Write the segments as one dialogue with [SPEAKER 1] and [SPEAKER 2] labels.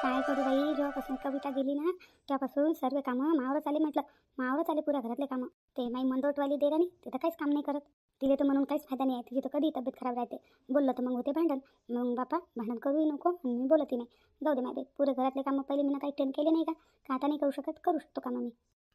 [SPEAKER 1] काय करू बाई, जेव्हापासून कविता गेली ना तेव्हापासून सर्व कामं मावरच आले. म्हटलं मावरच आले पुऱ्या घरातले कामं. ते माई मंदोटवाली देराणी ते तर काहीच काम नाही करत. तिले तर म्हणून काहीच फायदा नाही आहे. तिची तर कधी तब्येत खराब राहते. बोललं तर मग होते भांडण. मग बापा भांडण करूही नको आणि मी बोलतही नाही. जाऊ दे माय बाई, पुरे घरातले कामं पहिले मी काही टेन केले नाही का आता नाही करू शकत, करू शकतो कामं मी.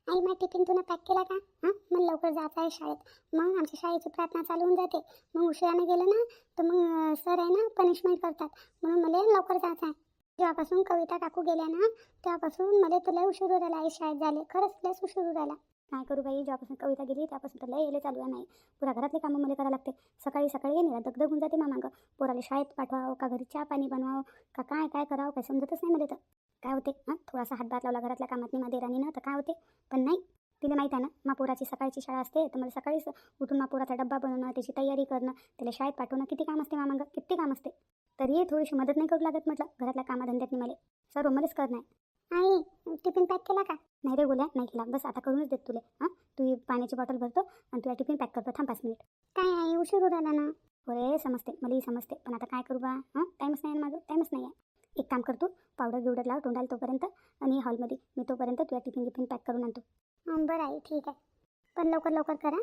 [SPEAKER 1] आई मग टिफिन तुला पॅक केला का? हां, मग लवकर जायचं आहे शाळेत. मग आमच्या शाळेची प्रार्थना चालू होऊन जाते. मग उशिराने गेलं ना तर मग सर आहे ना पनिशमेंट करतात. म्हणून मला लवकर जायचं आहे. जेव्हापासून कविता काकू गेल्या ना तेव्हापासून मला तर लय उशीर राहिला आई शाळेत झाले. खरंच लयच उशीर राहिला. काय करू बाई, जेव्हापासून कविता गेली त्यापासून तर लय येले चालू आहे. नाही पुऱ्या घरातले कामं मला करावं लागते. सकाळी सकाळी येणे दगदग होऊन जाते मागं. पोराला शाळेत पाठवावं का घरी चहा पाणी बनवावं का काय काय करावं काय समजतच नाही मला तर. काय होते हां, थोडासा हातभार लावला घरातल्या कामात नाही देरानीनं तर काय होते. पण नाही, तिला माहीत आहे ना मापोराची सकाळची शाळा असते तर मला सकाळीच उठून मापोराचा डब्बा बनवणं, त्याची तयारी करणं, त्याला शाळेत पाठवणं किती काम असते मागं, किती काम असते. तरी थोडीशी मदत नाही करू लागत म्हटलं घरातल्या कामाधंद्यात मला. सर्व मलाच करणार. आई टिफिन पॅक केला का? नाही रे गोल्या, नाही केला. बस आता करूनच देत तुला. हां, तू पाण्याची बॉटल भरतो आणि तुला टिफिन पॅक करतो. थांब 5 मिनिट. काय आहे उशीर राहिला ना. अरे समजते, मलाही समजते, पण आता काय करू बा. हां, टाईमच नाही माझं, टाईमच नाही आहे. एक काम करतो, पावडर गिवडर लाव तोंडाला तोपर्यंत आणि हॉलमध्ये मी तोपर्यंत तुला टिफिन पॅक करून आणतो. बरं आई ठीक आहे, पण लवकर लवकर करा.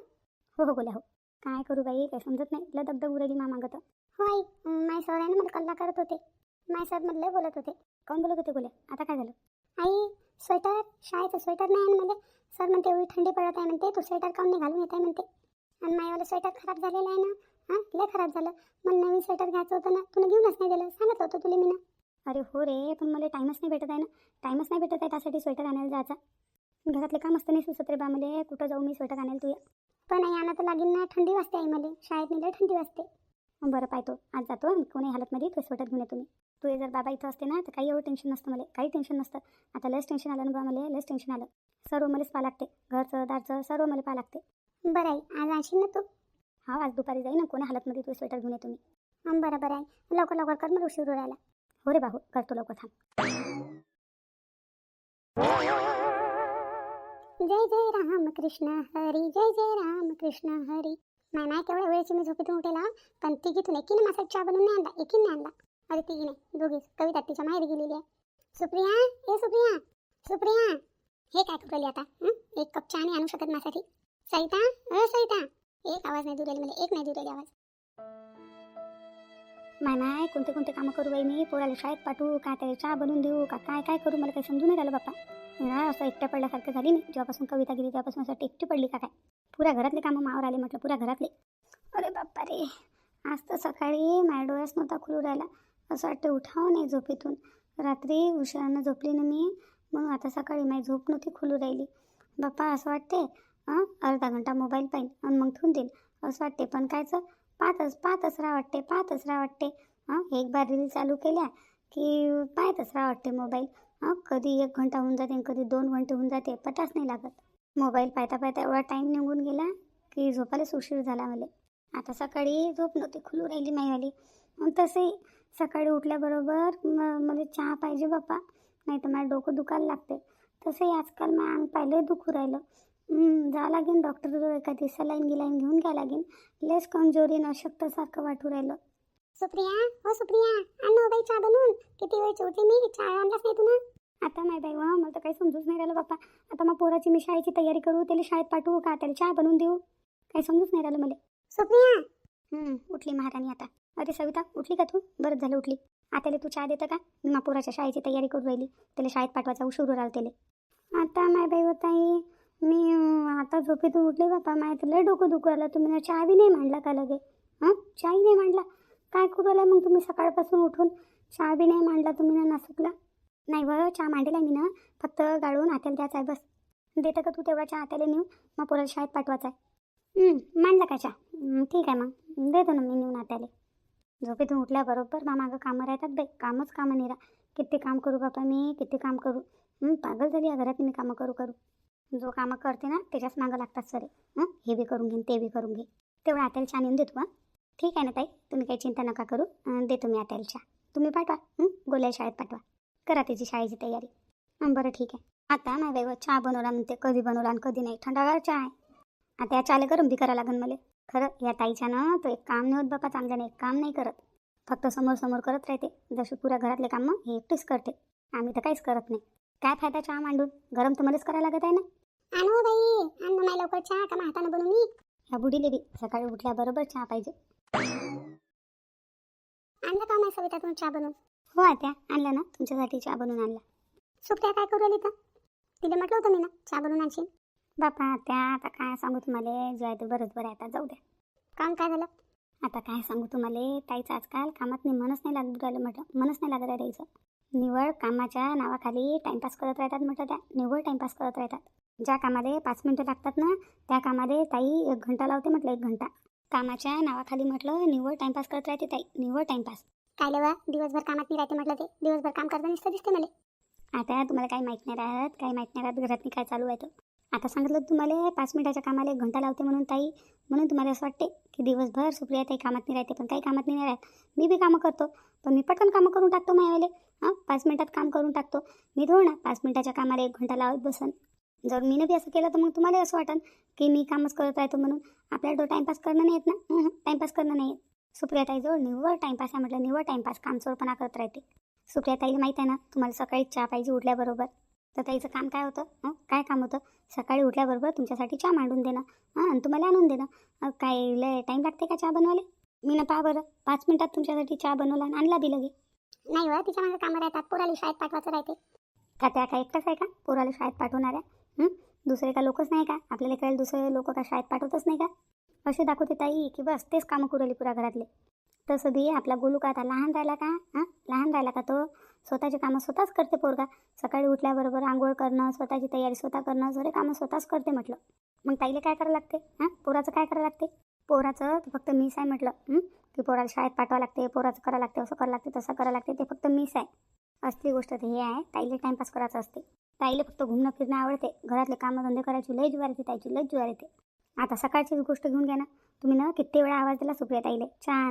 [SPEAKER 1] हो हो गोल्या हो. काय करू बाई, काही समजत नाही. लय दगदग उरायली मागत. हो आई, माय सर आहे ना मला कल्ला करत होते. माय सर मधले बोलत होते. कोण बोलत होते गोल्या? आता काय झालं? आई स्वेटर, शाळेचं स्वेटर नाही आहे म्हणजे. सर म्हणते एवढी थंडी पडत आहे म्हणते, तू स्वेटर काऊन नाही घालून येत आहे म्हणते. आणि मायवालं स्वेटर खराब झालेलं आहे ना. हां लय खराब झालं. मला नवीन स्वेटर घ्यायचं होतं ना, तुला घेऊनच नाही दिलं. सांगितलं होतं तुला मी ना. अरे हो रे, पण मला टाईमच नाही भेटत आहे ना. टाईमच नाही भेटत आहे त्यासाठी स्वेटर आणायला जायचा. घरातले काम असतं नाही सुचत रे बा मला. कुठं जाऊ मी स्वेटर आणायला तुया? पण आई आणा तर लागेल ना, थंडी वाजते आई मला. शाळेत नाही थंडी वाजते. बरं पाहतो, आज जातो कोणी हालतमध्ये तो स्वेटर घेऊन येतो मी. तू जर बाबा इथं असते ना तर काही एवढं टेन्शन नसतं मला, काही टेन्शन नसतं. आता लस टेन्शन आलं ना बा मला, लस टेन्शन आलं. सर्व मलाच पाहा लागते, घरचं दारचं सर्व मला पाहा लागते. बरं आई, आज आणशील ना तू? हा, आज दुपारी जाई ना कोणी हालतमध्ये तू स्वेटर घेऊन येतो मी. बरं बरं आई, लवकर लवकर कर, मला उशीर राहिला. हो रे बाहू, करतो लवकर, थांब. जय जय राम कृष्ण हरी, जय जय राम कृष्ण हरी. नाही तेवढ्या वेळेची मी झोपेतून उठेला, पण तिघीतून एकीने माझा चहा बनवून नाही आणला, एकीने आणला. अरे तिघी नाही, दोघीच. कविता तिच्या माहेरी गेलेली आहे. सुप्रिया, ए सुप्रिया, सुप्रिया, हे काय करू राहिली आता? एक कप चहा नाही आणू शकत माझ्यासाठी? सविता, सविता. एक आवाज नाही दूर राहिली मला, एक नाही दूर राहिली आवाज. नाही कोणते कोणते कामं करू बाई मी. पोराला शाळेत पाठवू का, त्याला चहा बनवून देऊ का, काय काय करू मला काही समजून नाही राहिलं बाप्पा. असं एकट्या पडल्यासारखं झाली नाही. जेव्हापासून कविता गेली तेव्हापासून असं एकटी पडली का काय. पुऱ्या घरातले कामं मावर आले म्हटलं, पुऱ्या घरातले. अरे बाप्पा रे, आज तर सकाळी माझ्या डोळ्यास नव्हता खुलू राहिला. असं वाटतं उठावं नाही झोपेतून. रात्री उशिरानं झोपली ना मी, मग आता सकाळी माझी झोप नव्हती खुलू राहिली. बाप्पा असं वाटते अर्धा घंटा मोबाईल पाहिन आणि मग ठेवून देईन असं वाटते. पण कायचं पाहतच राहा वाटते. एक बार रील चालू केल्या की पाहतच राहा वाटते मोबाईल. कधी 1 घंटा होऊन जाते, कधी 2 घंटे होऊन जाते, पताच नाही लागत. मोबाईल पाहता एवढा टाईम निघून गेला की झोपायलाच उशीर झाला मला. आता सकाळी झोप नव्हती खुलू राहिली माईवाली. तसंही सकाळी उठल्याबरोबर मला चहा पाहिजे बाप्पा, नाही तर माझं डोकं दुखायला लागते. तसंही आजकाल माझं अंग पाहिलं दुखू राहिलं. जा लागेन डॉक्टरजवळ, एखादी सलाईन घेऊन घ्या लागेन. लेस कमजोरी अशक्तसारखं वाटू राहिलं. सुप्रिया, हो सुप्रिया, आण बाई चहा बनवून. किती वेळची होती मी, चहा आणलाच नाही तुला. आता नाही बाई मला तर काही समजूच नाही राहिलं बाप्पा. आता मग पोराची मी शाळेची तयारी करू, त्याला शाळेत पाठवू का, त्याला चहा बनवून देऊ, काही समजूच नाही राहिलं मला. सुप्रिया, उठली महाराणी आता. अरे सविता, उठली का तू? बरंच झालं उठली. आत्याला तू चहा देतं का? मी मग पोराच्या शाळेची तयारी करू राहिली, त्याला शाळेत पाठवायचा उशीर राहिला त्याला. आता माय बाई होताई, मी आता झोपेतून उठले बाप्पा. माहिती लय डोकं दुखू राहिलं. तुम्ही चहा बी नाही मांडला का लगे? चहाही नाही मांडला. काय करू राहिला मग तुम्ही सकाळपासून उठून? चहा बी नाही मांडला तुम्ही ना नासूकला. नाही बरं, चहा मांडला मी ना, फक्त गाळून आत्याला द्यायचा आहे बस. देतं का तू तेवढा चहा आत्याला नेऊन? मग पोराला शाळेत पाठवायचा आहे. मांडला का चहा? ठीक आहे मग देतो ना मी नेऊन आत्याला. झोपेतून उठल्याबरोबर मागं कामं राहतात बाई, कामं नाही राहत. किती काम करू बापा मी, किती काम करू. पागल झाली या घरात मी कामं करू. जो कामं करते ना त्याच्याच मागं लागतात सरे. हे बी करून घेईन, ते बी करून घे. तेवढं आत्याला चहा नेऊन देतो. ठीक आहे ना ताई, तुम्ही काही चिंता नका करू. देतो मी आत्याला चहा. तुम्ही पाठवा, गोल्याला शाळेत पाठवा. करा त्याची शाळेची तयारी. बरं ठीक आहे. आता नाही बाई चहा बनवला म्हणते, कधी बनवला आणि कधी नाही. थंडागार चहा आहे. आता या चहाला गरम बी करा लागेल मला. खरं या ताईच्या ना तो एक काम नाही होत बापा, चांगल्याने एक काम नाही करत. फक्त समोर समोर करत राहते. जशी पुऱ्या घरातले कामं हे एकटीच करते. आम्ही तर काहीच करत नाही. काय फायदा चहा मांडून? गरम तर मलाच करायला लागत आहे ना.
[SPEAKER 2] आणू बाई, आण ना लवकर चहा, का हाताने बनवून मी.
[SPEAKER 1] ह्या बुडीले बी सकाळी उठल्याबरोबर चहा पाहिजे.
[SPEAKER 2] आणलं का माझ्या सविता तुम्ही चहा बनवून?
[SPEAKER 1] हो आत्या, आणला ना तुमच्यासाठी चहा बनवून आणला.
[SPEAKER 2] सुप्रिया काय करू राहिली तर? तिला म्हटलं होतं मी ना चहा बनवून आणशील.
[SPEAKER 1] बापा त्या आता काय सांगू तुम्हाला, जे आहे ते बरंच बरं आहे. आता जाऊ द्या.
[SPEAKER 2] काम काय झालं?
[SPEAKER 1] आता काय सांगू तुम्हाला, ताईचं आजकाल कामात मनच नाही लागत राहिलं. म्हटलं मनच नाही लागत आहे ताईचं. निव्वळ कामाच्या नावाखाली टाइमपास करत राहतात. म्हटलं त्या निव्वळ टाइमपास करत राहतात. ज्या कामाला 5 मिनिटं लागतात ना, त्या कामाला ताई 1 घंटा लावते. म्हटलं 1 घंटा कामाच्या नावाखाली म्हटलं निव्वळ टाइमपास करत राहते ताई. निव्वळ टाइमपास.
[SPEAKER 2] काय लेवा, दिवसभर कामात नाही राहते म्हटलं. ते दिवसभर काम करता नुसतं दिसते मला.
[SPEAKER 1] आता तुम्हाला काही माहीत नाही राहत, काही माहीत नाही राहत घरात काय चालू आहे तर. आता सांगितलं तुम्हाला 5 मिनिटाच्या कामाला 1 घंटा लावते म्हणून ताई. म्हणून तुम्हाला असं वाटते की दिवसभर सुप्रिया ताई कामात नाही राहते. पण काही कामात नाही राहत. मी बी कामं करतो, पण मी पटकन कामं करून टाकतो माझ्यावाले. 5 मिनिटात काम करून टाकतो. मी थोडं ना 5 मिनिटाच्या कामाला 1 घंटा लावत बसन. जर मी बी असं केलं तर मग तुम्हाला असं वाटेल की मी कामच करत राहतो म्हणून. आपल्याला तो टाइमपास करणं नाही येत ना. टाइमपास करणं नाही येत. सुप्रिया ताईजवळ निव्वळ टाइमपास आहे. म्हटलं निव्वळ टाइमपास, कामचोरपणा करत राहते. सुप्रिया ताईला माहीत आहे ना, तुम्हाला सकाळी चहा पाहिजे उठल्याबरोबर. तर ताईचं काम काय होतं? काय काम होतं? सकाळी उठल्याबरोबर तुमच्यासाठी चहा मांडून देणं आणि तुम्हाला आणून देणं. काय लय टाईम लागते का चहा बनवायला? मी ना पहा बरं, 5 मिनिटात तुमच्यासाठी चहा बनवला आणि आणला बी लगे.
[SPEAKER 2] नाही व, तिच्या मागे कामं राहतात. पोराला शाळेत पाठवायचं राहते.
[SPEAKER 1] का त्या काय एकटाच आहे का पोराला शाळेत पाठवणाऱ्या? दुसरे का लोकच नाही का? आपल्याला कळेल दुसरे लोक का शाळेत पाठवतच नाही का? असे दाखवते ताई की बस तेच कामं करू राहिली पुऱ्या घरातले. तसं बी आपला गोलू का आता लहान राहिला का? लहान राहिला का तो? स्वतःची कामं स्वतःच करते पोरगा. सकाळी उठल्याबरोबर आंघोळ करणं, स्वतःची तयारी स्वतः करणं, सगळे कामं स्वतःच करते म्हटलं. मग ताईला काय करायला लागते? पोराचं काय करायला लागते? पोराचं फक्त मीच आहे म्हटलं. की पोराला शाळेत पाठवावं लागते, पोराचं करावं लागते, असं करावं लागते, तसं करावं लागते, ते फक्त मीच आहे. असली गोष्ट तर हे आहे, ताईला टाइमपास करायचं असते. ताईला फक्त घुमणं फिरणं आवडते. घरातले कामं धंदे करायची लय ज्वार येते ताईची, लय ज्वार येते. आता सकाळचीच गोष्ट घेऊन घ्या ना तुम्ही ना, किती वेळा आवाज दिला सुप्रिया ताईले, चहा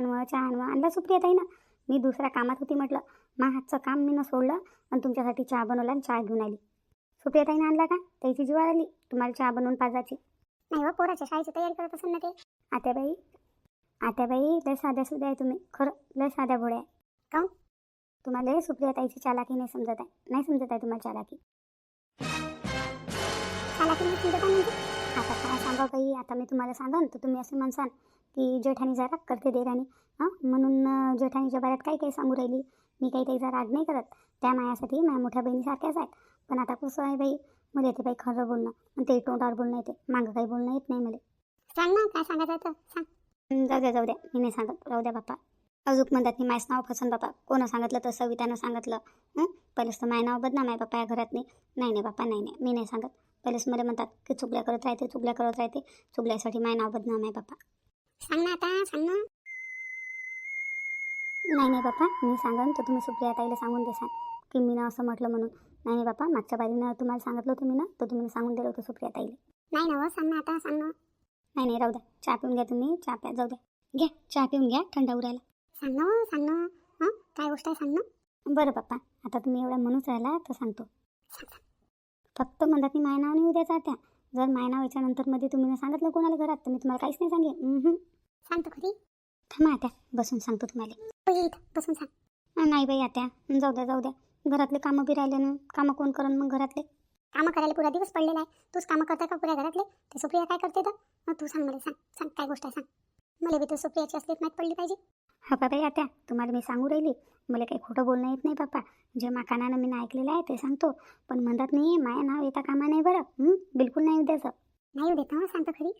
[SPEAKER 1] आणला सुप्रिया ताई ना. मी दुसऱ्या कामात होती म्हटलं. हातचं काम मी न सोडलं आणि तुमच्यासाठी चहा बनवला आणि चहा घेऊन आली. सुप्रिया ताईने आणला का? त्याची जीवार आली तुम्हाला चहा बनवून पाजायची.
[SPEAKER 2] नाही व, पोराच्या शाळेची तयारी करत असेल ना ते.
[SPEAKER 1] आत्याबाई लय साध्या सुद्धा आहे तुम्ही. खरं लय साध्या भोळ्या आहे.
[SPEAKER 2] काऊन?
[SPEAKER 1] तुम्हाला सुप्रिया ताईची चालाकी नाही समजत आहे. नाही समजत आहे तुम्हाला चालाकी.
[SPEAKER 2] चालाकी नाही समजत आहे म्हणजे?
[SPEAKER 1] आता काय सांगा बाई, आता मी तुम्हाला सांगन तर तुम्ही असं म्हणसान की जेठानी जरा करते देरानी. म्हणून जेठानीच्या बाऱ्यात काही सांगू राहिली. मी काही त्याचा राग नाही करत. त्या मायासाठी माझ्या मोठ्या बहिणीसारख्याच आहेत. पण आता कसं आहे बाई, मला येते बाई खरं बोलणं आणि ते तोंडावर बोलणं येते. मागं काही बोलणं येत नाही मला.
[SPEAKER 2] सांग ना, काय सांगायचं आहे तर सांग.
[SPEAKER 1] जाऊ द्या मी नाही सांगत. राहू द्या बाप्पा. अजून म्हणतात मी माझं नाव फसन बाप्पा. कोणं सांगितलं तर सवितानं सांगितलं. पहिलेच तर माझं नाव बदनाम आहे बाप्पा या घरात. नाही बाप्पा, नाही मी नाही सांगत. पहिलेच मला म्हणतात की चुगल्या करत राहते. चुगल्यासाठी माझं नाव बदनाम आहे बाप्पा.
[SPEAKER 2] सांग ना आता, सांग ना.
[SPEAKER 1] नाही बाप्पा, मी सांगन तर तुम्ही सुप्रिया ताईला सांगून देसान की मी ना असं म्हटलं म्हणून. नाही बाप्पा, मागच्या बारीनं तुम्हाला सांगितलं होतं मी ना, तर तुम्ही सांगून दिलं होतं सुप्रिया ताईला.
[SPEAKER 2] नाही ना व, सांग ना आता, सांग ना.
[SPEAKER 1] नाही राहू द्या. चहा पिऊन घ्या तुम्ही. चहा प्या, जाऊ द्या. घ्या चहा पिऊन घ्या, थंडा उरायला.
[SPEAKER 2] सांग ना, सांग ना. काय गोष्ट आहे सांग ना.
[SPEAKER 1] बरं पप्पा, आता तुम्ही एवढा म्हणूच राहिला तर सांगतो. फक्त म्हणतात मी माय नाव नाही उद्या जात्या. जर माय नाव याच्यानंतर मध्ये तुम्ही सांगितलं कोणाला घरात तर मी तुम्हाला काहीच नाही सांगेन.
[SPEAKER 2] सांगतो खरी.
[SPEAKER 1] थांबा आत्या, बसून सांगतो तुम्हाला.
[SPEAKER 2] बसून सांग.
[SPEAKER 1] नाही बाई आत्या, जाऊ द्या. घरातले कामं बी राहिले ना. कामं कोण करण मग घरातले?
[SPEAKER 2] कामं करायला पुरा दिवस पडलेला आहे. तूच कामं करताय का पुऱ्या घरातले? ते सुप्रिया काय करते तर? तू सांग मला, सांग काय गोष्ट आहे सांग. मला बी तर सुप्रियाची असलीच माहीत पडली पाहिजे.
[SPEAKER 1] हा बाई आत्या, तुम्हाला मी सांगू राहिली. मला काही खोटं बोलणं येत नाही बाप्पा. जे कानानं मी ऐकलेलं आहे ते सांगतो. पण म्हणतात नाही माया नाव येता कामा नाही बरं. बिलकुल नाही द्यायचं.
[SPEAKER 2] नाही देत ना, सांगतो खरी.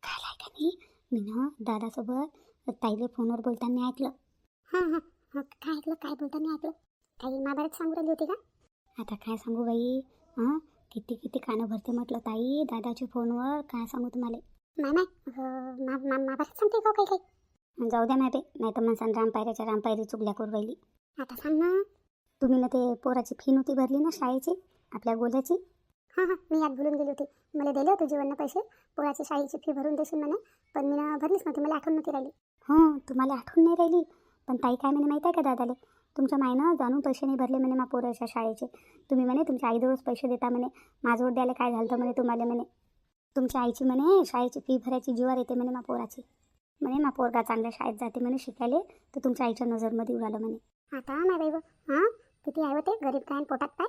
[SPEAKER 1] काय का नाही, मी ना दादासोबत ताईले फोनवर बोलताना ऐकलं.
[SPEAKER 2] काय ऐकलं? काय बोलताना ऐकलं? काही महाभारत सांगू राहिली होती का?
[SPEAKER 1] आता काय सांगू बाई. किती कानं भरते म्हटलं ताई दादाच्या फोनवर. काय सांगू तुम्हाला.
[SPEAKER 2] महाभारत सांगते का काही?
[SPEAKER 1] जाऊ द्या नाही तर म्हणसान रामपायरी चुगल्या करू राहिली.
[SPEAKER 2] आता सांग ना.
[SPEAKER 1] तुम्ही ना ते पोराची फी नव्हती भरली ना शाळेची, आपल्या गोल्याची.
[SPEAKER 2] मी यात भुलून गेली होती. मला दिले होते जीवनना पैसे, पोराची शाळेची फी भरून देशील म्हणे. पण मी ना भरलीच नव्हती, मला आठवण नव्हती राहिली.
[SPEAKER 1] तुम्हाला आठवण नाही राहिली. पण ताई काय म्हणे माहीत आहे का दादाले, तुमच्या मायनं जाणून पैसे नाही भरले म्हणे मा पोराच्या शाळेचे. तुम्ही म्हणे तुमच्या आईजवळच पैसे देता म्हणे. माझ्यावर द्यायला काय झालं म्हणे तुम्हाला म्हणे. तुमच्या आईची म्हणे शाळेची फी भरायची जीवार येते म्हणे मा पोराची. म्हणे मा पोरगा चांगल्या शाळेत जाते म्हणे शिकायले, तर तुमच्या आईच्या नजरमध्ये उडालं म्हणे.
[SPEAKER 2] आता माय बाई हां किती आहे होते गरीब काय पोटात पाय.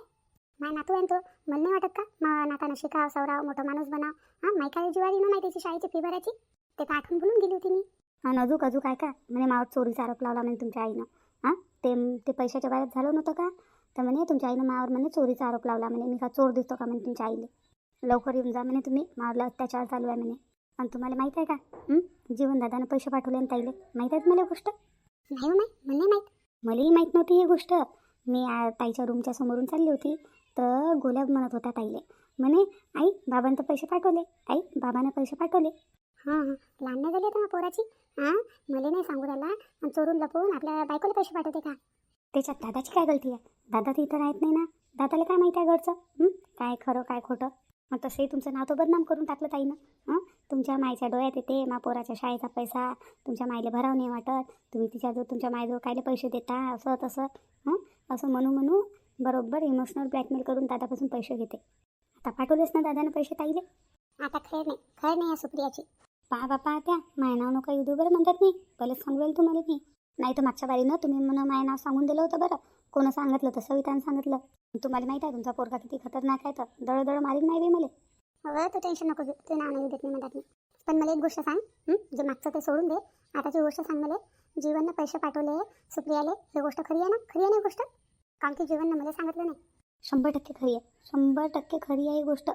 [SPEAKER 2] माय नातू आहे तो, मला नाही वाटत का मग नातानं शिकाव सवराव मोठा माणूस बनाव. हां माय काय जीवारी ना माहितीची शाळेची फी भरायची, ते तर आठवून बोलून गेली होती मी.
[SPEAKER 1] आणि अजून काय का म्हणे मावर चोरीचा आरोप लावला म्हणे तुमच्या आईनं. हां ते पैशाच्या बाहेर झालं नव्हतं का, तर म्हणे तुमच्या आईनं मावर म्हणे चोरीचा आरोप लावला म्हणे. मी का चोर दिसतो का म्हणे तुमच्या आईले. लवकर येऊन जा म्हणे तुम्ही, मावरला अत्याचार चालू आहे म्हणे. आणि तुम्हाला माहीत आहे का जीवनदादानं पैसे पाठवले आणि ताईले, माहीत आहे तुम्हाला गोष्ट?
[SPEAKER 2] नाही हो माय, मला नाही माहीत.
[SPEAKER 1] मलाही माहीत नव्हती ही गोष्ट. मी ताईच्या रूमच्या समोरून चालली होती, तर गोल्या म्हणत होता ताईले, म्हणे आई बाबांनी तर पैसे पाठवले, आई बाबानं पैसे पाठवले.
[SPEAKER 2] हां लहान नाही झाली तर मग पोराची. हां मला नाही सांगू राहिला आणि चोरून लपवून आपल्या बायकोला पैसे पाठवते का.
[SPEAKER 1] त्याच्यात दादाची काय गलती आहे? दादा तर इथं राहत नाही ना, दादाला काय माहिती आहे घरचं काय खरं काय खोटं. मग तसंही तुमचं नाव तर बदनाम करून टाकलं ताईनं. तुमच्या मायच्या डोळ्यात येते मा पोराच्या शाळेचा पैसा तुमच्या मायले भराव नाही वाटत, तुम्ही तिच्याजवळ तुमच्या मायजवळ कायले पैसे देता असं तसं. असं म्हणू बरोबर इमोशनल ब्लॅकमेल करून दादापासून पैसे घेते. आता पाठवलेच ना दादानं पैसे ताईले.
[SPEAKER 2] आता खैर नाही या सुप्रियाची.
[SPEAKER 1] पहा बापा त्या माय नाव नका युद्ध बरं म्हणतात मी पहिलेच सांगू राहील तुम्हाला मी. नाही तर मागच्या बारीनं तुम्ही म्हणा माय नाव सांगून दिलं होतं बरं. कोणं सांगितलं तर सवितानं सांगितलं. तुम्हाला माहीत आहे तुमचा पोरगा किती खतरनाक आहे, तर दळ मारीन नाही बी मला.
[SPEAKER 2] हो तू टेन्शन नको घेऊ, ते नाव नाही देत नाही म्हणतात मी. पण मला एक गोष्ट सांग, जे मागचं ते सोडून दे, आताची गोष्ट सांग मला. जीवननं पैसे पाठवले सुप्रियाले, ही गोष्ट खरी आहे ना? खरी आहे ना गोष्ट? कारण की जीवननं मला सांगितलं नाही.
[SPEAKER 1] 100% खरी आहे, 100% खरी आहे ही गोष्ट.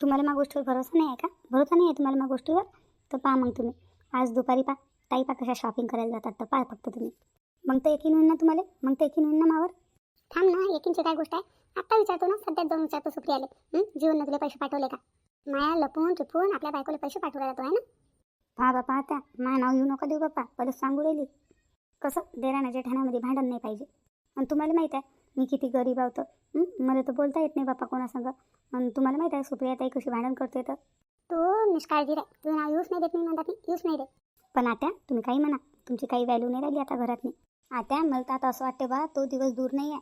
[SPEAKER 1] तुम्हाला मा गोष्टीवर भरोसा नाही आहे का? भरोसा नाही आहे तुम्हाला मा गोष्टीवर? तर पहा मग तुम्ही आज दुपारी ताई कशा शॉपिंग करायला जातात तर पहा फक्त तुम्ही. मग तर यकीन होईन ना तुम्हाला, मग तर यकीन होईन ना मावर.
[SPEAKER 2] थांब ना, एकींची काय गोष्ट आहे आत्ता विचारतो ना, सध्याच जाऊन विचारतो सुप्रियाले जीवननं तुला पैसे पाठवले का. माया लपून टिपून आपल्या बायकोला पैसे पाठवला तो आहे ना.
[SPEAKER 1] पहा बापा आता माझं नाव येऊ नका देऊ बाप्पा, पहिलं सांगू राहिली. कसं देराणा जेठाण्यामध्ये भांडण नाही पाहिजे. आणि तुम्हाला माहीत आहे मी किती गरीब आहोत. मला तर बोलता येत नाही बाप्पा कोणासंग. आणि तुम्हाला माहीत आहे सुप्रिया ताई कशी भांडण करते तर.
[SPEAKER 2] तू निष्काळजी रे, तुझं नाव यूज नाही देत मी म्हणतात, यूज नाही देत.
[SPEAKER 1] पण आत्या तुम्ही काही म्हणा, तुमची काही व्हॅल्यू नाही राहिली आता घरात नाही. आत्या मला तर आता असं वाटते बा तो दिवस दूर नाही आहे.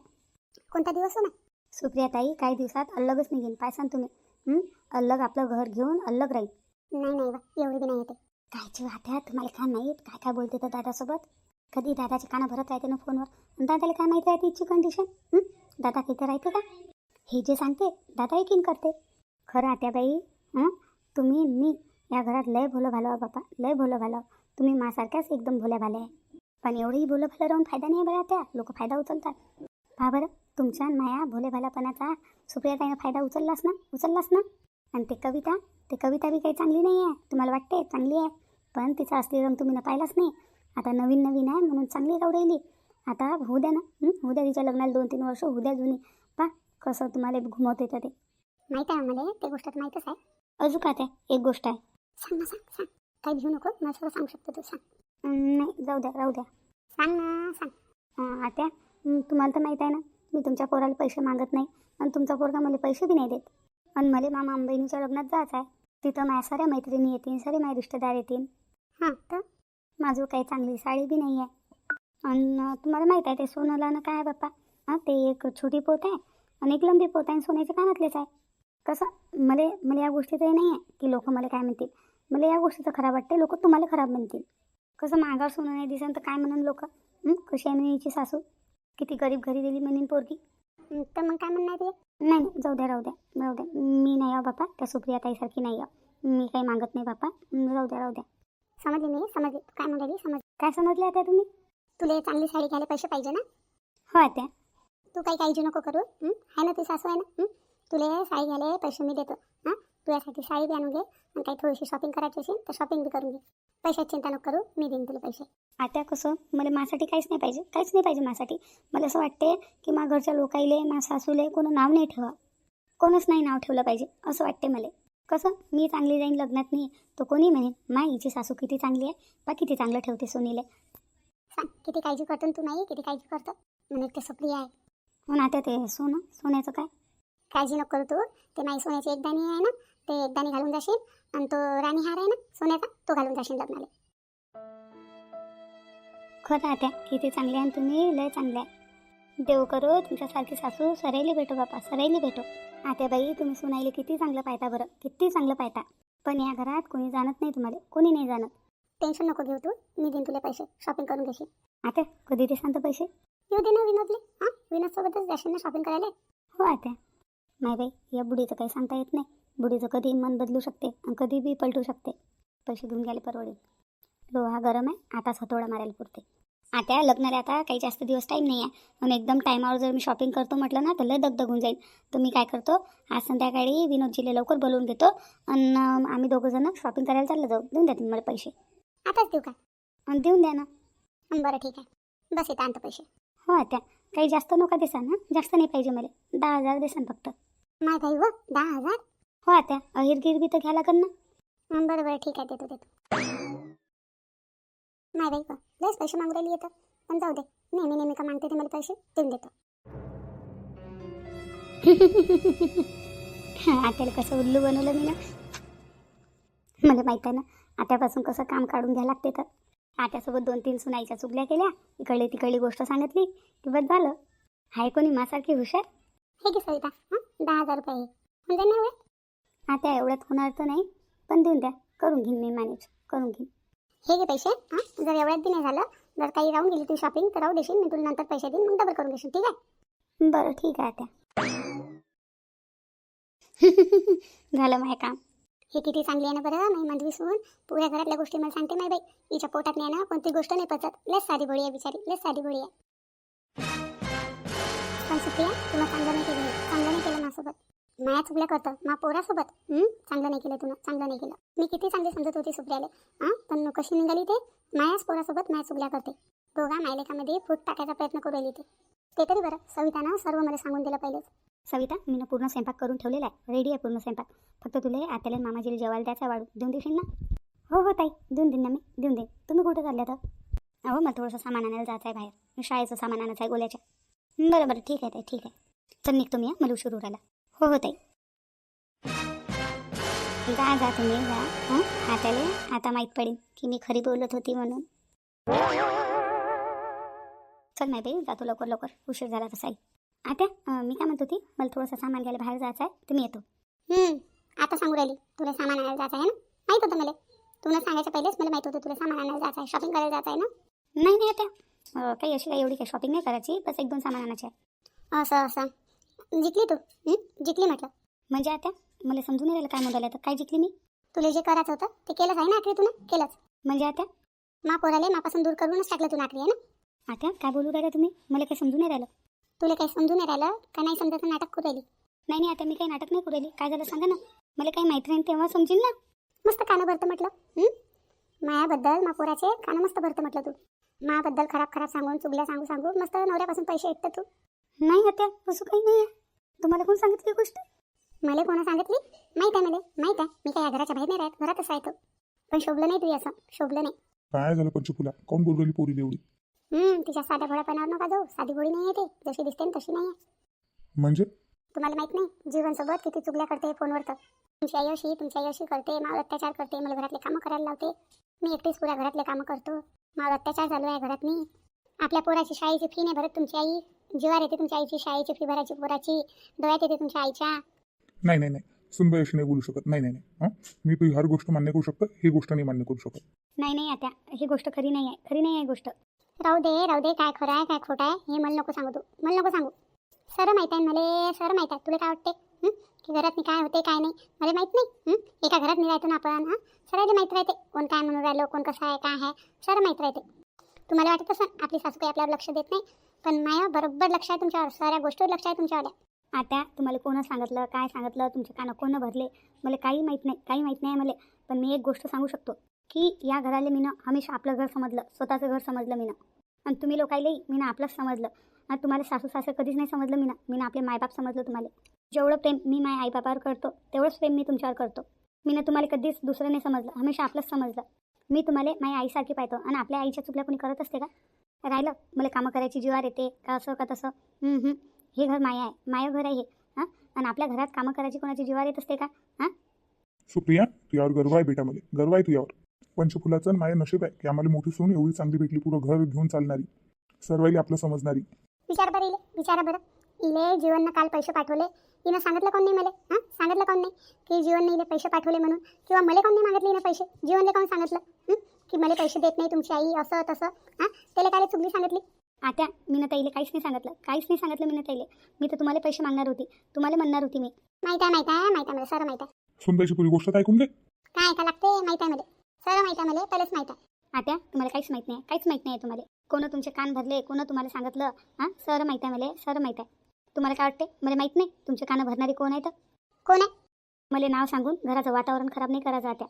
[SPEAKER 2] कोणता दिवस हो ना?
[SPEAKER 1] सुप्रिया ताई काही दिवसात अलगच निघेन पाय सांग तुम्ही. अलग आपलं घर घेऊन अलग राहील.
[SPEAKER 2] नाही बा एवढी बी नाही येते.
[SPEAKER 1] कायची वाट्या तुम्हाला काय माहीत काय बोलते तर दादासोबत. कधी दादाचे कानं भरत राहते ना फोनवर. आणि दादाला काय माहीत राहते इथची कंडिशन. दादा किती राहते का हे जे सांगते दादा यकीन करते. खरं आत्याबाई तुम्ही मी या घरात लय भोलं भालो बापा, लय भोलं भालो. तुम्ही मासारख्याच एकदम भोल्या भाले आहे. पण एवढंही भोलं भालं राहून फायदा नाही बरं त्या लोक फायदा उचलतात. पहा बरं तुमच्या माया भोले भाल्यापणाचा सुप्रियाताईनं फायदा उचललाच ना. आणि ते कविता बी काही चांगली नाही आहे, तुम्हाला वाटते चांगली आहे पण तिचा असली रंग तुम्ही पाहिलाच नाही. आता नवीन आहे म्हणून चांगली राहू राहिली. आता होऊ द्या ना, होऊ द्या तिच्या लग्नाला 2-3 वर्ष होऊ द्या जुनी. पहा कसं तुम्हाला घुमवते तर ते.
[SPEAKER 2] माहीत आहे मला ते गोष्ट तर माहीतच आहे.
[SPEAKER 1] अजून का त्या एक गोष्ट आहे.
[SPEAKER 2] सांग ना सांग काही घेऊ नको, मला सगळं सांगू शकतो तू सांग.
[SPEAKER 1] नाही जाऊ द्या राहू द्या.
[SPEAKER 2] सांग ना सांग.
[SPEAKER 1] आत्या तुम्हाला तर माहीत आहे ना मी तुमच्या पोराला पैसे मागत नाही आणि तुमचा पोरगा मला पैसे बी नाही देत. आणि मला मामा अंबाईनीच्या लग्नात जायचं आहे. तिथं माझ्या साऱ्या मैत्रिणी येतील, सारे माझे रिश्तेदार येतील.
[SPEAKER 2] हां तर
[SPEAKER 1] माझं काही चांगली साडी बी नाही आहे. आणि तुम्हाला माहीत आहे ते सोनं काय आहे बाप्पा. ते एक छोटी पोत आहे आणि एक लंबी पोत आहे आणि सोन्याच्या कानातलेच आहे. कसं मला या गोष्टीचं नाही आहे की लोक मला काय म्हणतील. मला या गोष्टीचं खराब वाटते, लोक तुम्हाला खराब म्हणतील. कसं मागावर सोनं नाही दिसन तर काय म्हणून लोक. कशी आहे मी हिची सासू, किती गरीब घरी दिली म्हणून पोरगी.
[SPEAKER 2] तर मग काय म्हणणार ते?
[SPEAKER 1] नाही जाऊ द्या राहू द्या. मी नाही आहो बापा त्या सुप्रियाताईसारखी नाही आहो. मी काही मागत नाही बापा. राहू द्या.
[SPEAKER 2] समजली तू काय म्हणाली समज.
[SPEAKER 1] काय समजले आता तुम्ही?
[SPEAKER 2] तुला चांगली साडी घ्यायला पैसे पाहिजे ना.
[SPEAKER 1] हो आता
[SPEAKER 2] तू काही काळजी नको करू. आहे ना ती सासू आहे ना. तुला साडी घ्यायला पैसे मी देतो. तुझ्यासाठी साडी बी आणून घे आणि काही थोडीशी शॉपिंग करायची असेल तर शॉपिंग बी करून घे. पैशाची चिंता नको करू, मी देईन तुला पैसे.
[SPEAKER 1] आता कसं मला माझ्यासाठी काहीच नाही पाहिजे माझ्यासाठी. मला असं वाटते की माझ्या घरच्या लोकाईले माझ्या सासूले कोणं नाव नाही ठेवा, कोणच नाही नाव ठेवलं पाहिजे असं वाटते मला. कसं मी चांगली जाईन लग्नात नाही तो कोणी म्हणेन मा हिची सासू किती चांगली आहे बा, किती चांगलं ठेवते सोनीले.
[SPEAKER 2] सांग किती काळजी करतो तू, नाही किती काळजी करतो म्हणून ते सुप्रिया आहे.
[SPEAKER 1] म्हणून आता ते सोन्याचं काय
[SPEAKER 2] काळजी नको करू तू. ते माई सोन्याची एक दाणी आहे ना, ते एक दाणी घालून जाशील आणि तो राणी हार आहे ना सोन्याचा तो घालून जाशील लग्नाला.
[SPEAKER 1] खरं आता किती चांगले आहे तुम्ही, लय चांगले आहे. देव करो तुमच्यासारखी सासू सरायली भेटो बापा, सरायली भेटो. आता बाई तुम्ही सुनायले किती चांगलं पाहता बरं, किती चांगलं पाहता. पण या घरात कोणी जाणत नाही तुम्हाला, कोणी नाही जाणत.
[SPEAKER 2] टेन्शन नको घेऊ तू, मी देईन तुला पैसे, शॉपिंग करून घेशील.
[SPEAKER 1] आता कधी ते सांगतो पैसे?
[SPEAKER 2] येऊ दे ना विनोदले. हां, विनोदसोबतच जाशील ना शॉपिंग करायला.
[SPEAKER 1] हो आता नाही बाई, या बुडीचं काही सांगता येत नाही. बुडीचं कधी मन बदलू शकते आणि कधी बी पलटू शकते. पैसे घेऊन गेले परवडेल. लोहा गरम आहे, आताच हतोडा मारायला पुरते. आता लग्नाला आता काही जास्त दिवस टाईम नाही आहे आणि एकदम टायमावर जर मी शॉपिंग करतो म्हटलं ना तर लय दगदगून जाईल. तर मी काय करतो, आज संध्याकाळी विनोदजीला लवकर बोलवून घेतो आणि आम्ही दोघंजणं शॉपिंग करायला चाललं जाऊ. देऊन द्या तुम्ही मला पैसे.
[SPEAKER 2] आताच देऊ का?
[SPEAKER 1] आणि देऊन द्या ना.
[SPEAKER 2] बरं ठीक आहे, बस येतं आणतो पैसे.
[SPEAKER 1] हो आता काही जास्त नका देसान ना, जास्त नाही पाहिजे मला. 10,000 देसान फक्त.
[SPEAKER 2] नाही भाई व 10,000.
[SPEAKER 1] हो आता अहिरगिर बी तर घ्या लागेल ना.
[SPEAKER 2] बरं बरं ठीक आहे, देतो. नाही बाई व लयच पैसे मागू राहिली येतं, पण जाऊ दे. नेहमी का मागते ते मला पैसे, देऊन देतो.
[SPEAKER 1] आत्याला कसं उल्लू बनवलं मी ना. मला माहीत आहे ना आत्यापासून कसं काम काढून घ्यायला लागते. तर आत्यासोबत 2-3 सुनाईच्या चुगल्या केल्या, इकडली तिकडली गोष्ट सांगितली की बस झालं. हाय कोणी मासारखी हुशार.
[SPEAKER 2] हे की सविता, 10,000 रुपये आहे, म्हणजे नाही होय.
[SPEAKER 1] आता एवढ्यात होणार तर नाही, पण देऊन द्या. करून घेईन मी, मॅनेज करून घेईन.
[SPEAKER 2] हे घे पैसे. जर एवढ्यात बी नाही झालं, जर काही राहून गेली तू शॉपिंग तर राहू देशील, मी तुला नंतर पैसे देईन, मग डबल करून घेशील. ठीक आहे?
[SPEAKER 1] बरं ठीक आहे आता. झालं माझं काम.
[SPEAKER 2] हे किती चांगली आहे ना बरं, मी मंदवी सून पुऱ्या घरातल्या गोष्टी मला सांगते. नाही बाई, हिच्या पोटात नाही ना कोणती गोष्ट नाही पचत. लस साधी भोळी आहे बिचारी, लस साधी भोळी आहे. पण सुप्रिया, तुला चांगलं नाही केलं, चांगलं नाही केलं माझ्यासोबत. माया चुकल्या करतं मा पोरासोबत. चांगलं नाही केलं तुला, चांगलं नाही केलं. मी किती चांगली समजत होती सुप्रियाले, पण कशी निघाली ते. मायाच पोरासोबत माया चुकल्या करते. दोघा मायलेकामध्ये फूट टाकायचा प्रयत्न करू राहिली ते तरी बरं. सवितानं सर्व मला सांगून दिलं पहिलेच.
[SPEAKER 1] सविता, मी ना पूर्ण स्वयंपाक करून ठेवलेला आहे, रेडी आहे पूर्ण स्वयंपाक. फक्त तुला आत्याला मामाजीला जेवायला द्यायचा, वाढू देऊन देशील ना? हो ताई, देऊन देईन ना मी, देऊन देईन. तुम्ही कुठं चालल्या तर? अहो मला थोडंसं सामान आणायला जायचं आहे बाहेर, शाळेचं सामान आणायचं आहे गोल्याच्या. बरं ठीक आहे ताई, ठीक आहे. चल निघतो मी, मला उशीर उरायला. हो ताई. जा तुम्ही जा. आत्याला आता माहीत पडेल की मी खरी बोलत होती म्हणून. चल नाही बाई, जातो लवकर लवकर, उशीर झाला तसाही. आता मी काय म्हणत होती, मला थोडंसं सामान घ्यायला बाहेर जायचं आहे, तुम्ही येतो.
[SPEAKER 2] आता सांगू राहिली तुला सामान आणायला जायचं आहे ना? माहीत होतं मला, तुला सांगायचं पहिलेच मला माहीत होतं तुला सामान आणायला जायचं आहे, शॉपिंग करायला जायचं आहे ना?
[SPEAKER 1] नाही आता काही अशी काही एवढी काही शॉपिंग नाही करायची, बस 1-2 सामान आणायचे आहे.
[SPEAKER 2] असं जिंकली तू? जिंकली म्हटलं.
[SPEAKER 1] म्हणजे आता मला समजून नाही राहिलं काय म्हणून राहिलं. तर काय जिंकली मी?
[SPEAKER 2] तुला जे करायचं होतं ते केलंच आहे ना आखरी, तू ना केलंच.
[SPEAKER 1] म्हणजे आता
[SPEAKER 2] मा पोराले मापासून दूर करूनच टाकलं तू आखरी, आहे ना?
[SPEAKER 1] आता काय बोलू राहिला तुम्ही? मला काही समजून नाही राहिलं.
[SPEAKER 2] तुला काही समजून नाही राहिलं का? नाही समजायचं नाटक करू राहिली?
[SPEAKER 1] नाही आता मी काही नाटक नाही करू राहिली. काय झालं सांगा ना, मला काही माहिती नाही तेव्हा समजेल ना.
[SPEAKER 2] मस्त कानं भरतं म्हटलं. मायाबद्दल मा पोराचे कानं मस्त भरतं म्हटलं तू. मायाबद्दल खराब सांगून चुगल्या सांगू मस्त नवऱ्यापासून पैसे ऐकतं तू.
[SPEAKER 1] नाही आता असं काही नाही आहे. तुम्हाला कोण सांगितली गोष्ट?
[SPEAKER 2] मला कोणा सांगितली? माहीत आहे मला, माहीत आहे. मी काय या घराच्या बाहेर नाही राहत, घरातच राहतो. पण शोभलं नाही तू, असं शोभलं नाही.
[SPEAKER 3] काय झालं पंचफुला, कोण बोलू राहिली पोरी एवढी?
[SPEAKER 2] तिच्या साध्या भोळ्यापणावर नका जाऊ. साधी भोळी नाही आहे ते, जशी दिसते ना तशी नाही आहे.
[SPEAKER 3] म्हणजे
[SPEAKER 2] तुम्हाला माहित नाही जीवनसोबत किती चुगल्या करते फोनवर. तर तुमच्या यशी करते, मला अत्याचार करते, मला घरातले कामं करायला लावते. मी एकटीच पुऱ्या घरातले कामं करतो. मला अत्याचार झालो आहे घरात. मी आपल्या पोराची शाळेची फी नाही भरत तुमची आई. जीवार येते तुमच्या आईची शाळेची फी भरायची पोराची, डोळ्यात येते तुमच्या आईच्या.
[SPEAKER 3] नाही सुनबाई अशी नाही बोलू शकत. नाही मी तुझी हर गोष्ट मान्य करू शकतो, ही गोष्ट नाही मान्य करू शकत.
[SPEAKER 1] नाही आता ही गोष्ट खरी नाही आहे गोष्ट.
[SPEAKER 2] राहू दे, काय खरं आहे काय खोटं आहे हे मला नको सांगू तू, मला नको सांगू. सर माहीत आहे मला, सर माहीत आहे. तुला काय वाटते की घरात मी काय होते काय नाही मला माहीत नाही? एका घरात नाही राहतो ना आपण. सरायला माहीत राहते कोण काय म्हणून राहिलो, कोण कसं आहे काय आहे, सर माहीत राहते. तुम्हाला वाटत असं आपली सासू काही आपल्यावर लक्ष देत नाही, पण माया बरोबर लक्ष आहे तुमच्यावर, साऱ्या गोष्टीवर लक्ष आहे तुमच्यावाल्या.
[SPEAKER 1] आता तुम्हाला कोण सांगितलं, काय सांगितलं, तुमचे कानं कोण भरले, मला काही माहीत नाही मला. पण मी एक गोष्ट सांगू शकतो की या घराला मी ना हमेशा आपलं घर समजलं, स्वतःचं घर समजलं मी ना. आणि तुम्ही लोकांनाही मी ना आपलंच समजलं. आणि तुम्हाला सासू सासरे कधीच नाही समजलं मी ना आपले मायबाप समजलं तुम्हाला. जेवढं प्रेम मी माझ्या आईबापावर करतो तेवढंच प्रेम मी तुमच्यावर करतो. मी ना तुम्हाला कधीच दुसरं नाही समजलं, हमेशा आपलंच समजलं. मी तुम्हाला माझ्या आईसारखी पाहतो. आणि आपल्या आईच्या चुकल्या कोणी करत असते का? राहिलं मला कामं करायची जीवार येते का असं का तसं. हे घर माया आहे, माया घर आहे हे. आणि आपल्या घरात कामं करायची कोणाची जीवार येत असते का?
[SPEAKER 3] सुप्रिया, तुझ्यावर गर्व आहे बेटा, मला गर्व आहे तुझ्यावर. पंचफुलाचं माया नशीब आहे की आम्हाला मोठी सून एवढी चांगली भेटली, पुरं घर घेऊन चालणारी, सर्वाईला आपलं समजणारी.
[SPEAKER 2] विचारा बरं इले जीवननं काल पैसे पाठवले, हिनं सांगितलं कोण नाही मला? सांगितलं कोण नाही की जीवनने इले पैसे पाठवले म्हणून? किंवा मला कोण नाही मागितले हिनं पैसे? जीवनले कोण सांगितलं की मला पैसे देत नाही तुमची आई असं तसं. हां, त्याला काय चुगली सांगितली?
[SPEAKER 1] आत्या मी ताईले काहीच नाही सांगितलं, काहीच नाही सांगितलं मी ताईले. मी तर तुम्हाला पैसे मागणार होती, तुम्हाला म्हणणार होती मी.
[SPEAKER 2] माहिती आहे मला, सर माहिती आहे.
[SPEAKER 3] सुनबाईची पुरी गोष्ट तर ऐकून घे.
[SPEAKER 2] काय ऐका लागते माहिती आहे मला, सर माहिती आहे मला, पहिलेच माहिती आहे.
[SPEAKER 1] आत्या तुम्हाला काहीच माहित नाही, काहीच माहित नाही तुम्हाला. कोण तुमचे कान भरले, कोण तुम्हाला सांगितलं? हां, सर माहिती आहे मला, सर माहिती आहे. तुम्हाला काय वाटते मला माहित नाही तुमचे कान भरणारी कोण आहे? तर
[SPEAKER 2] कोण आहे?
[SPEAKER 1] मला नाव सांगून घराचं वातावरण खराब नाही करायचं आत्या.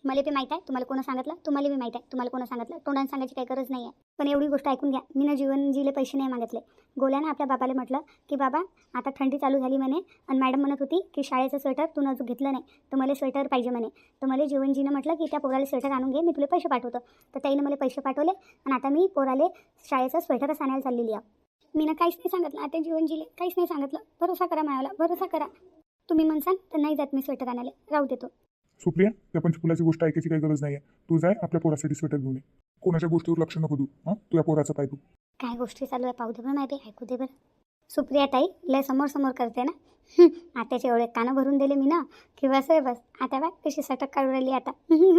[SPEAKER 1] मला बी माहीत आहे तुम्हाला कोण सांगितलं, तुम्हाला बी माहीत आहे तुम्हाला कोण सांगितलं. तोंडाने सांगायची काही गरज नाही आहे. पण एवढी गोष्ट ऐकून घ्या, मी जीवन जीले पैसे नाही मागितले. गोल्यानं आपल्या बाबाला म्हटलं की बाबा आता थंडी चालू झाली म्हणे, आणि मॅडम म्हणत होती की शाळेचं स्वेटर तू अजून घेतलं नाही, तर मला स्वेटर पाहिजे म्हणे. तर मला जीवनजीनं म्हटलं की त्या पोराला स्वेटर आणून घे, मी तुला पैसे पाठवतो. तर ताईनं मला पैसे पाठवले, आणि आता मी पोराले शाळेचं स्वेटरच आणायला चाललेली आहे. मी काहीच नाही सांगितलं आता जीवनजीले, काहीच नाही सांगितलं. भरोसा करा मायाला, भरोसा करा. तुम्ही म्हणसान तर नाही जात मी स्वेटर आणायला, राहू देतो.
[SPEAKER 3] सुप्रिया, त्या पंचफुलाची गोष्ट ऐकायची काही गरज नाही आहे. तू जाय आपल्या पोरासाठी स्वेटर घेऊन ये. कोणाच्या गोष्टीवर लक्ष नको देऊ. हां, तुझ्या पोराचं पाय तू.
[SPEAKER 1] काय गोष्टी चालू आहे पाहू दे बरं, माहिती ऐकू दे बरं. सुप्रिया ताई लय समोर करते ना. आत्याचे एवढे कानं भरून दिले मी ना की बस आहे बस. आता बघ कशी सटक काढून राहिली आता.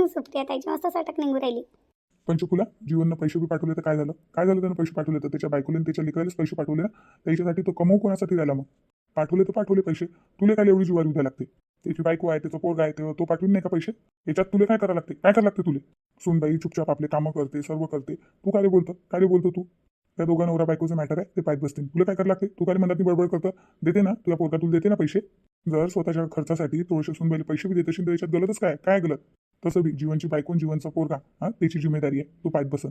[SPEAKER 1] सुप्रिया ताईची मस्त सटक निघून राहिली.
[SPEAKER 3] पंचफुला, जीवननं पैसे बी पाठवले तर काय झालं? काय झालं त्यानं पैसे पाठवले तर? त्याच्या बायकोले त्याच्या लेकरालाच पैसे पाठवले ना. त्याच्यासाठी तो कमवू कोणासाठी राहिला मग? पाठवले तर पाठवले पैसे. तुला काय एवढी जीवारी उद्या लागते? त्याची बायको आहे, त्याचा पोरगा आहे, तो पाठवून नाही का पैसे? याच्यात तुला काय करावं लागते? काय करावं लागते तुला? सुनबाई चुपचाप आपले कामं करते, सर्व करते. तू काय बोलतो? काय बोलतो तू? त्या दोघा नवरा बायकोचं मॅटर आहे, ते पाहत बसतील. तुला काय करावं लागते? तू काय मनात बडबड करतं? देते ना तुझ्या पोरगा, तुला देते ना पैसे. जर स्वतःच्या खर्चासाठी थोडेसे सुनबाईला पैसे बी देत असेल तर याच्यात गलतच काय गलत? तसं बी जीवनची बायकोन जीवनचा पोरगा, हां, त्याची जिम्मेदारी आहे. तू पाहत बसन.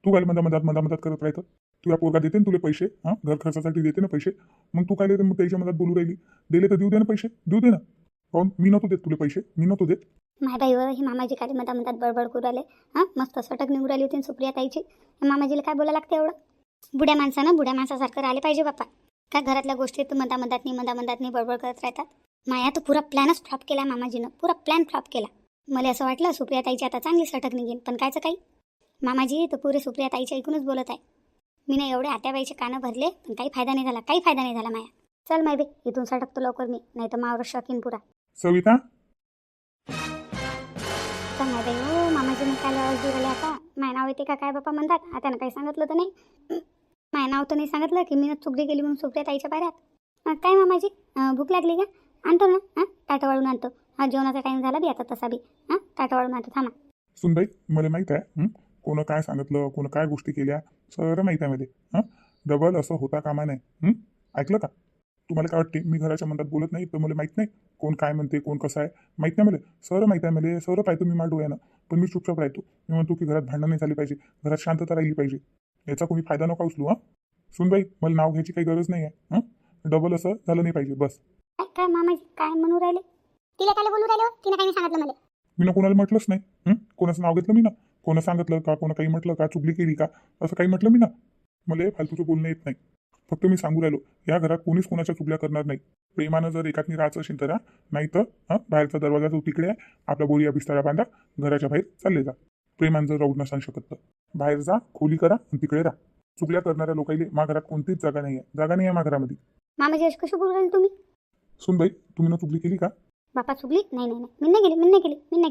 [SPEAKER 3] तू काय मधात करत राहतं? तुझ्या पोरगा देते ना तुला पैसे, हां, घर खर्चासाठी देते ना पैसे. मग तू काय मग त्याच्या मधात बोलू राहिली? दिले तर देऊ दे ना पैसे, देऊ दे ना. काऊन मी नव्हतो देत तुला पैसे? मी नव्हतो देत.
[SPEAKER 1] माझ्या बाईवर ही मामाजी खाली मधात बडबड करू राहिले. हां, मस्त सटक निघून राहिली होती सुप्रिया ताईची. मामाजीला काय बोलायला लागते एवढं? बुड्या माणसासारखं राहिले पाहिजे बाप्पा. काय घरातल्या गोष्टीत मधात नाही बडबड करत राहतात. माया तर पुरा प्लॅनच फ्लॉप केला मामाजीनं, पुरा प्लॅन फ्लॉप केला. मला असं वाटलं सुप्रिया ताईची आता चांगली सटक निघेन, पण कायचं काही. मामाजी तर पुरे सुप्रिया ताईच्या ऐकूनच बोलत आहे. मी ना एवढे आत्याबाईचे कानं भरले, पण काही फायदा नाही झाला माया. चल माय इथून सटकतो लवकर मी, नाही तर मावर शकीन पुरा.
[SPEAKER 3] सविता,
[SPEAKER 1] तर माय बाई हो, मामाजीने काय आवाज देऊ राहिले आता? माय नाव येते का काय बाप्पा म्हणतात? त्यानं काही सांगितलं तर नाही. माय नाव तर नाही सांगितलं की मी चुकली गेली म्हणून सुप्रिया ताईच्या पाऱ्यात. काय मामाजी भूक लागली का? आणतो ना, हां, ताटं वाढून आणतो. हा जेवणाचा टाईम झाला बी आता तसा बी. हां, ताटं वाढून आणतो, थांबा.
[SPEAKER 3] सुनबाई, मला माहीत आहे कोण काय सांगितलं, कोण काय गोष्टी केल्या, सगळं माहीत आहे मध्ये. हां, डबल असं होता कामा नाही. ऐकलं का? तुम्हाला काय वाटते मी घराच्या मनात बोलत नाही तर मला माहीत नाही कोण काय म्हणते, कोण कसं आहे माहीत नाही मला. सर माहीत आहे मला, सर पाहतो मी मांडू ना. पण मी चुपचाप राहतो. मी म्हणतो की घरात भांडण नाही झाली पाहिजे, घरात शांतता राहिली पाहिजे. याचा कोणी फायदा नका उचलू. हां सुनबाई, मला नाव घ्यायची काही गरज नाही आहे. हां, डबल असं झालं नाही पाहिजे बस.
[SPEAKER 1] काय मामाजी काय म्हणू राहिले?
[SPEAKER 2] तिला काय बोलू राहिलो? तिने काही सांगितलं मला.
[SPEAKER 3] मी ना कोणाला म्हटलंच नाही. कोणाचं नाव घेतलं मी ना? कोणा सांगितलं का? कोणा काही म्हटलं का? चुगली केली का? असं काही म्हटलं मी ना? मला फालतूचं बोलणं येत नाही. फक्त मी सांगू राहिलो, या घरात कोणीच कोणाच्या चुगल्या करणार नाही. प्रेमानं जर एकातनी राहायचं असेल तर नाही तर बाहेरचा दरवाजा जो तिकडे आहे, आपला बोरिया बिस्तारा बांधा, घराच्या बाहेर चालले जा. प्रेमानं जर राहू नसाल शकत तर बाहेर जा, खोली करा आणि तिकडे राहा. चुगल्या करणाऱ्या लोकांना मा घरात कोणतीच जागा नाही आहे मा घरामध्ये.
[SPEAKER 1] मामाजी अशी कशी बोलू राहिले तुम्ही?
[SPEAKER 3] सुनबाई, तुम्ही ना चुगली केली का?
[SPEAKER 1] बापा चुगली? नाही मी नाही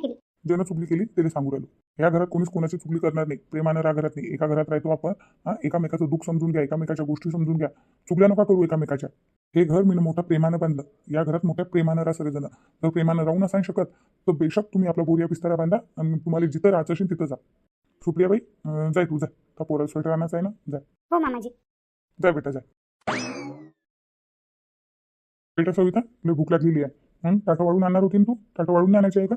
[SPEAKER 1] केली.
[SPEAKER 3] ज्यानं चुगली केली त्याला सांगू राहिलो, या घरात कोणीच कोणाची चुगली करणार नाही. प्रेमानं राहा घरात नाही. एका घरात राहतो आपण. एकामेकाचं दुःख समजून घ्या, एकामेकाच्या गोष्टी समजून घ्या. चुगल्या नका करू एकामेकाच्या. हे घर मी मोठ्या प्रेमानं बांधलं. या घरात मोठ्या प्रेमानं राहा सगळेजण. जर प्रेमानं राहू नसाल शकत तर बेशक तुम्ही आपला बोरिया बिस्तारा बांधा आणि तुम्हाला जिथं राहायचं असेल तिथं जा. सुप्रियाबाई, जाय तू, जाय. त्या पोरा स्वेटर आणायचं आहे ना, जाय.
[SPEAKER 1] हो मामाजी.
[SPEAKER 3] जाय बेटा, जाय. बेटा सविता, तुला भूक लागलेली आहे. टाटा वाढून आणणार होती ना तू? टाटा वाढून आणायची आहे का?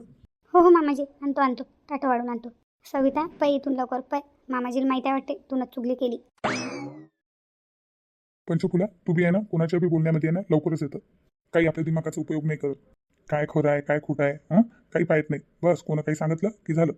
[SPEAKER 1] हो मामाजी, आणतो ताटं वाढून आणतो. सविता पै इथून लवकर पै. मामाजीला माहिती आहे वाटते तू चुगली केली.
[SPEAKER 3] पंचफुला, तू बी आहे ना कोणाच्या बी बोलण्यामध्ये आहे ना लवकरच येतं. काही आपल्या दिमागाचा उपयोग नाही करत. काय खरं आहे काय खोटं आहे काही पाहत नाही. बस कोणा काही सांगितलं की झालं.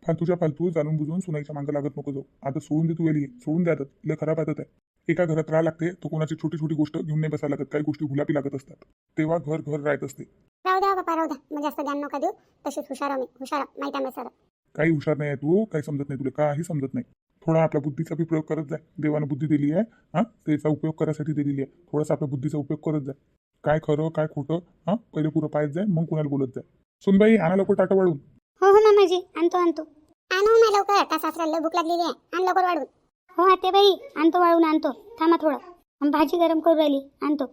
[SPEAKER 3] फालतू जाणून बुजून सुनाईच्या मागं लागत नको जाऊ. आता सोडून दे, तू वेळी सोडून द्या. लय खराब आदत आहे. एका घरात राहा लागते तर कोणाची छोटी गोष्ट घेऊन नाही बसायला लागत. काही गोष्टी भुलापी लागत असतात, तेव्हा घर राहत असते.
[SPEAKER 2] राहू द्या बाबा, राहू द्या. मग जास्त ज्ञान नका देऊ. तशीच हुशार माहिती आहे सर.
[SPEAKER 3] काही हुशार नाही आहे तू, काही समजत नाही तुला, काही समजत नाही. थोडा आपल्या बुद्धीचा बी प्रयोग करत जाय. देवानं बुद्धी दिली आहे, त्याचा उपयोग करायसाठी दिलेली आहे. थोडासा आपल्या बुद्धीचा उपयोग करत जाय. काय खरं काय खोटं पहिले पुरं पाहत जाय, मग कोणाला बोलत जाय. सुनबाई, आणा लवकर ताटं वाढून.
[SPEAKER 1] हो मामाजी, आणतो.
[SPEAKER 2] आणू मला लवकर, आता सासऱ्याला भूक लागलेली आहे, आण लवकर वाढून.
[SPEAKER 1] हो आते बाई, आणतो वाळून आणतो, थांबा थोडं. भाजी गरम करू राहिली, आणतो.